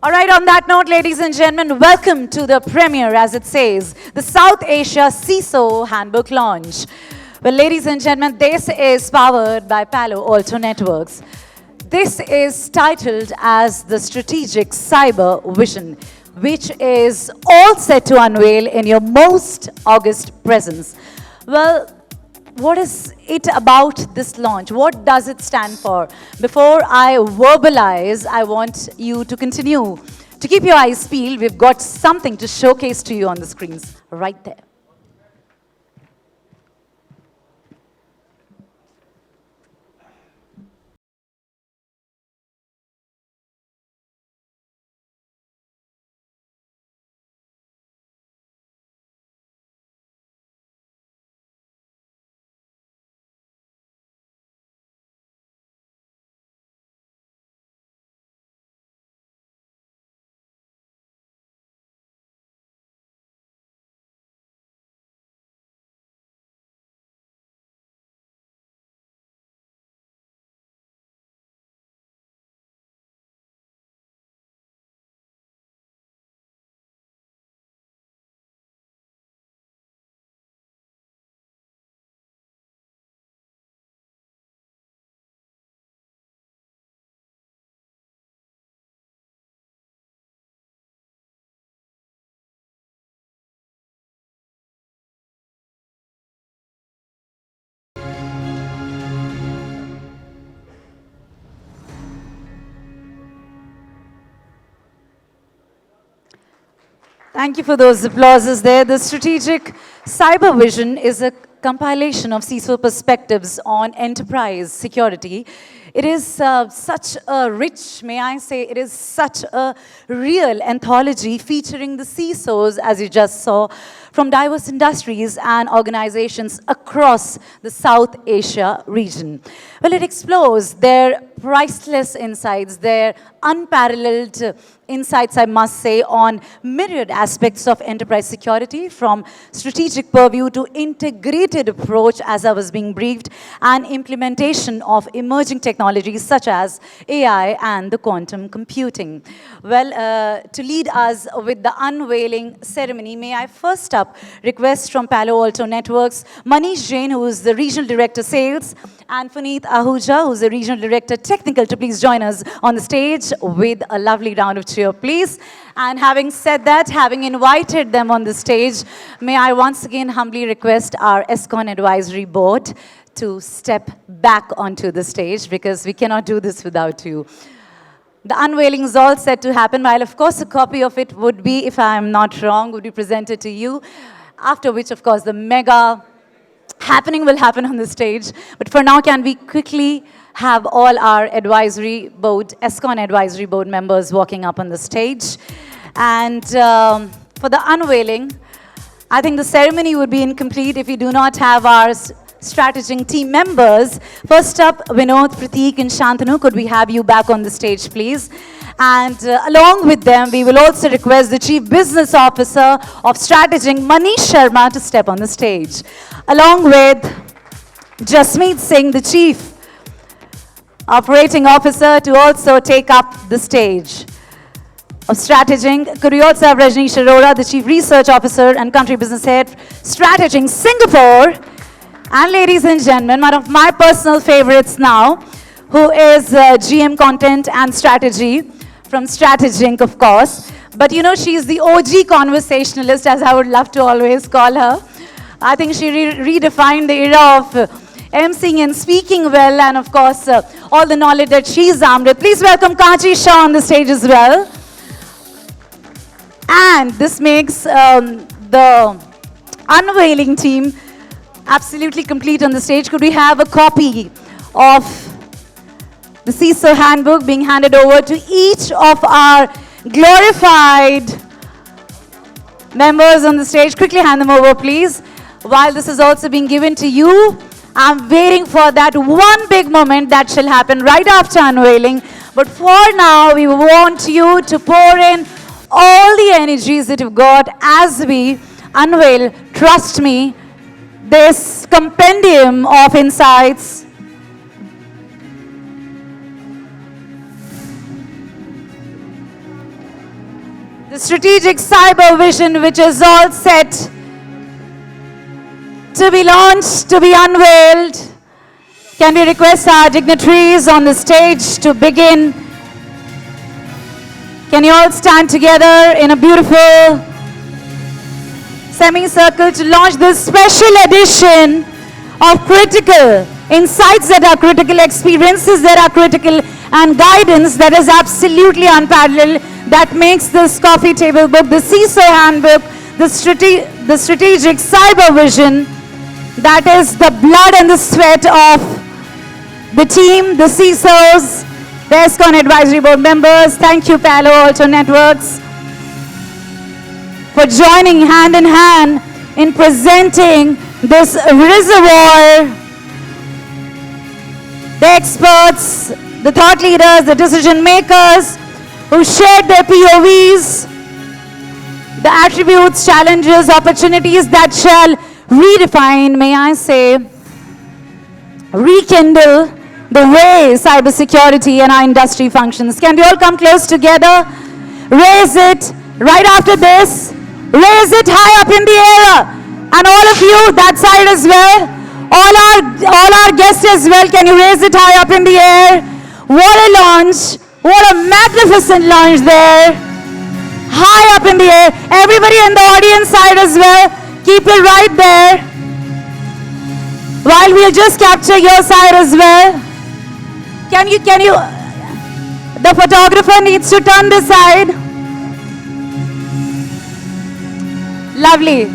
All right, on that note, ladies and gentlemen, welcome to the premiere, as it says, the South Asia CISO Handbook launch. Well, ladies and gentlemen, this is powered by Palo Alto Networks. This is titled as the Strategic Cyber Vision, which is all set to unveil in your most august presence. Well, what is it about this launch? What does it stand for? Before I verbalize, I want you to continue to keep your eyes peeled. We've got something to showcase to you on the screens right there. Thank you for those applauses there. The Strategic Cyber Vision is a compilation of CISO perspectives on enterprise security. It is such a rich, may I say, it is such a real anthology featuring the CISOs, as you just saw, from diverse industries and organizations across the South Asia region. Well, it explores their priceless insights, their unparalleled insights, I must say, on myriad aspects of enterprise security, from strategic purview to integrated approach, as I was being briefed, and implementation of emerging technologies such as AI and the quantum computing. Well, to lead us with the unveiling ceremony, may I first up request from Palo Alto Networks, Manish Jain, who is the Regional Director Sales, and Puneet Ahuja, who's the Regional Director Technical, to please join us on the stage with a lovely round of cheer, please. And having said that, having invited them on the stage, may I once again humbly request our ESCON Advisory Board to step back onto the stage, because we cannot do this without you. The unveiling is all set to happen, while of course a copy of it would be, if I am not wrong, would be presented to you, after which of course the mega happening will happen on the stage. But for now, can we quickly have all our advisory board, ESCON Advisory Board members walking up on the stage. And for the unveiling, I think the ceremony would be incomplete if we do not have our strategic team members. First up, Vinod, Prateek, and Shantanu, could we have you back on the stage, please? And along with them, we will also request the Chief Business Officer of Strategic, Manish Sharma, to step on the stage. Along with Jasmeet Singh, the Chief Operating Officer, to also take up the stage. Of Strategic, could we also have Rajneesh Arora, the Chief Research Officer and Country Business Head, Strategic Singapore. And ladies and gentlemen, one of my personal favorites now, who is GM Content and Strategy from Strategic, of course. But you know, she's the OG conversationalist, as I would love to always call her. I think she redefined the era of emceeing and speaking well, and of course, all the knowledge that she's armed with. Please welcome Kachi Shah on the stage as well. And this makes the unveiling team absolutely complete on the stage. Could we have a copy of the CISO handbook being handed over to each of our glorified members on the stage? Quickly hand them over, please. While this is also being given to you, I'm waiting for that one big moment that shall happen right after unveiling. But for now, we want you to pour in all the energies that you've got as we unveil, trust me, this compendium of insights. The strategic cyber vision, which is all set to be launched, to be unveiled. Can we request our dignitaries on the stage to begin? Can you all stand together in a beautiful semicircle to launch this special edition of Critical, insights that are critical, experiences that are critical, and guidance that is absolutely unparalleled, that makes this coffee table book, the CISO handbook, the strategic cyber vision, that is the blood and the sweat of the team, the CISOs, the ESCON Advisory Board members. Thank you, Palo Alto Networks, for joining hand in hand in presenting this reservoir. The experts, the thought leaders, the decision makers who shared their POVs, the attributes, challenges, opportunities that shall redefine, may I say, rekindle the way cybersecurity and our industry functions. Can we all come close together? Raise it right after this. Raise it high up in the air. And all of you, that side as well. All our guests as well, can you raise it high up in the air? What a launch. What a magnificent launch there. High up in the air. Everybody in the audience side as well, keep it right there. While we'll just capture your side as well. Can you, the photographer needs to turn this side. Lovely.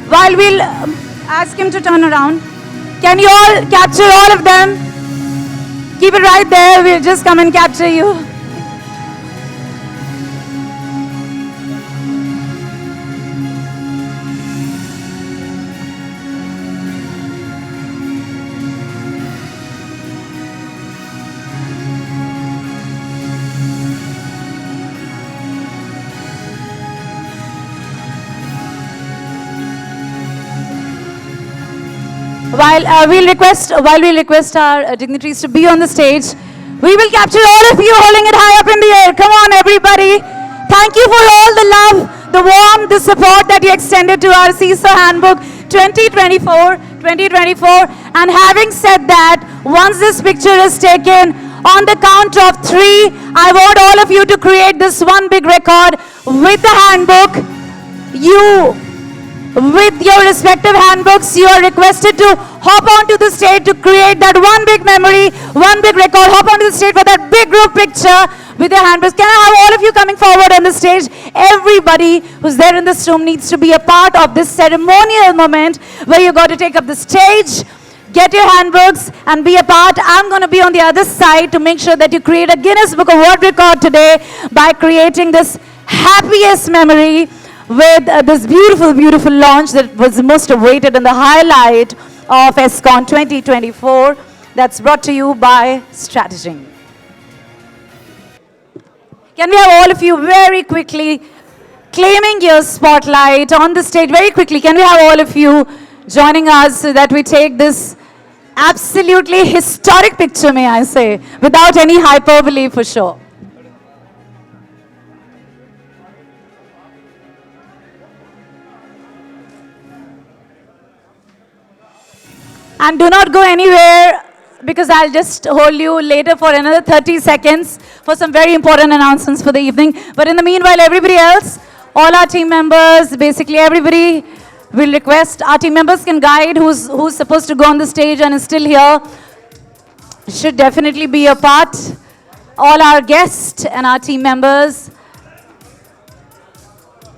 While we'll ask him to turn around. Can you all capture all of them? Keep it right there. We'll just come and capture you. While we'll request our dignitaries to be on the stage, we will capture all of you holding it high up in the air. Come on, everybody. Thank you for all the love, the warmth, the support that you extended to our CISO Handbook 2024. And having said that, once this picture is taken, on the count of 3, I want all of you to create this one big record with the handbook. With your respective handbooks, you are requested to hop onto the stage to create that one big memory, one big record. Hop onto the stage for that big group picture with your handbooks. Can I have all of you coming forward on the stage? Everybody who's there in this room needs to be a part of this ceremonial moment where you got to take up the stage, get your handbooks, and be a part. I'm going to be on the other side to make sure that you create a Guinness Book of World Record today by creating this happiest memory with this beautiful, beautiful launch that was the most awaited and the highlight of ESCON 2024 that's brought to you by Strateging. Can we have all of you very quickly claiming your spotlight on the stage very quickly? Can we have all of you joining us so that we take this absolutely historic picture, may I say, without any hyperbole for sure. And do not go anywhere because I'll just hold you later for another 30 seconds for some very important announcements for the evening. But in the meanwhile, everybody else, all our team members, basically everybody, will request our team members can guide who's supposed to go on the stage and is still here. Should definitely be a part. All our guests and our team members.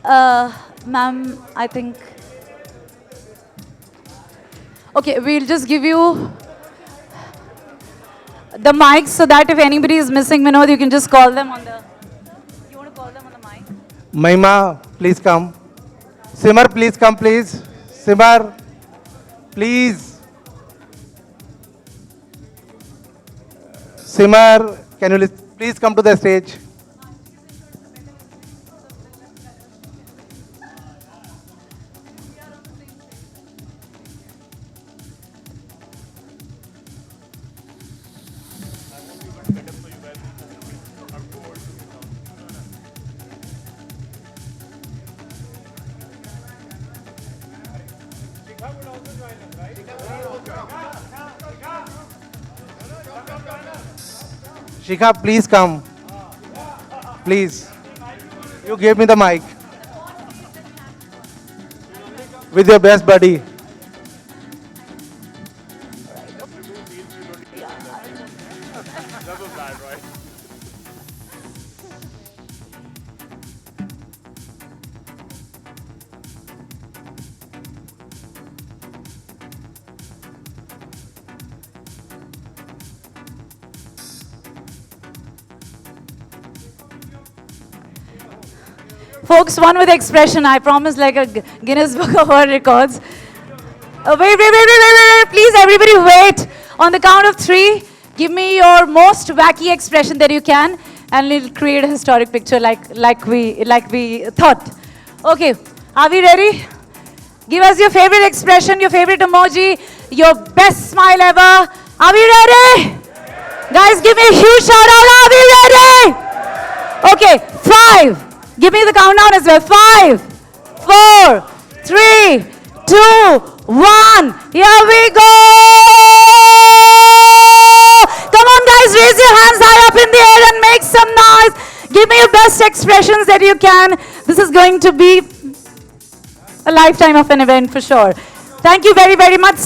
Ma'am, I think... Okay, we'll just give you the mic so that if anybody is missing, Vinod, you can just call them on the... You want to call them on the mic? Mahima, please come. Simar, please come, please. Simar, please. Simar, can you please come to the stage? Shikha, please come. Please. You gave me the mic. With your best buddy. Folks, one with expression, I promise, like a Guinness Book of World Records. Wait. Please, everybody, wait. On the count of 3, give me your most wacky expression that you can, and it'll create a historic picture like we thought. Okay, are we ready? Give us your favorite expression, your favorite emoji, your best smile ever. Are we ready? Guys, give me a huge shout out. Are we ready? Okay, 5. Give me the countdown as well. 5, 4, 3, 2, 1. Here we go. Come on, guys, raise your hands high up in the air and make some noise. Give me your best expressions that you can. This is going to be a lifetime of an event for sure. Thank you very, very much.